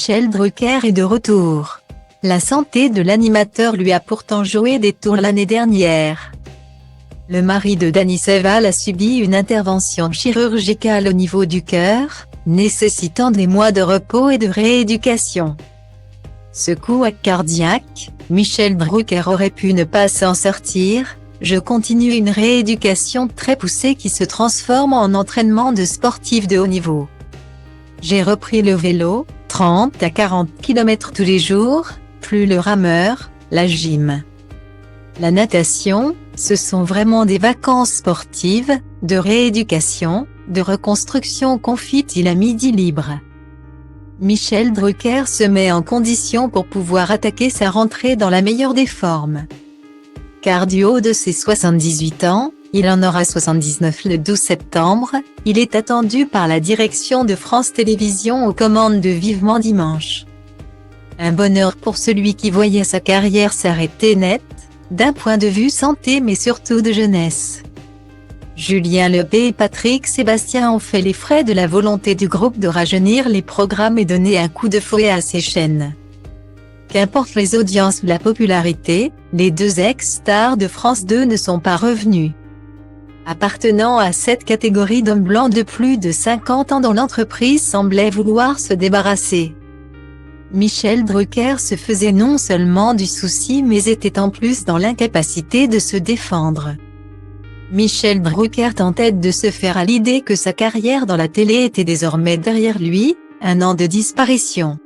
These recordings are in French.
Michel Drucker est de retour. La santé de l'animateur lui a pourtant joué des tours l'année dernière. Le mari de Dany Séval a subi une intervention chirurgicale au niveau du cœur, nécessitant des mois de repos et de rééducation. Ce coup cardiaque, Michel Drucker aurait pu ne pas s'en sortir. Je continue une rééducation très poussée qui se transforme en entraînement de sportif de haut niveau. J'ai repris le vélo, 30 à 40 km tous les jours, plus le rameur, la gym. La natation, ce sont vraiment des vacances sportives, de rééducation, de reconstruction, confie-t-il à Midi Libre. Michel Drucker se met en condition pour pouvoir attaquer sa rentrée dans la meilleure des formes. Car du haut de ses 78 ans, il en aura 79 le 12 septembre, il est attendu par la direction de France Télévisions aux commandes de Vivement Dimanche. Un bonheur pour celui qui voyait sa carrière s'arrêter net, d'un point de vue santé mais surtout de jeunesse. Julien Lepers et Patrick Sébastien ont fait les frais de la volonté du groupe de rajeunir les programmes et donner un coup de fouet à ses chaînes. Qu'importe les audiences ou la popularité, les deux ex-stars de France 2 ne sont pas revenus. Appartenant à cette catégorie d'hommes blancs de plus de 50 ans dont l'entreprise semblait vouloir se débarrasser. Michel Drucker se faisait non seulement du souci mais était en plus dans l'incapacité de se défendre. Michel Drucker tentait de se faire à l'idée que sa carrière dans la télé était désormais derrière lui, 1 an de disparition.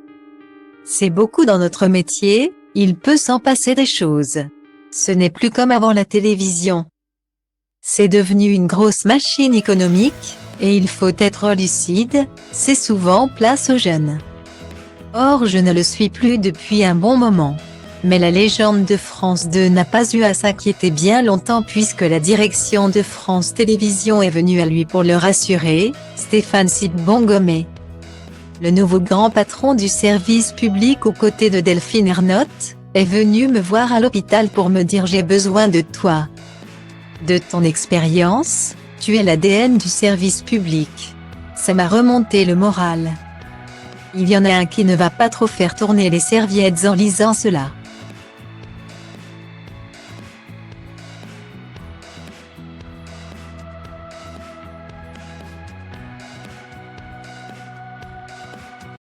C'est beaucoup dans notre métier, il peut s'en passer des choses. Ce n'est plus comme avant la télévision. C'est devenu une grosse machine économique, et il faut être lucide, c'est souvent place aux jeunes. Or je ne le suis plus depuis un bon moment. Mais la légende de France 2 n'a pas eu à s'inquiéter bien longtemps puisque la direction de France Télévisions est venue à lui pour le rassurer, Stéphane Sibongomé. Le nouveau grand patron du service public aux côtés de Delphine Ernotte, est venu me voir à l'hôpital pour me dire « J'ai besoin de toi. De ton expérience, tu es l'ADN du service public. » Ça m'a remonté le moral. Il y en a un qui ne va pas trop faire tourner les serviettes en lisant cela.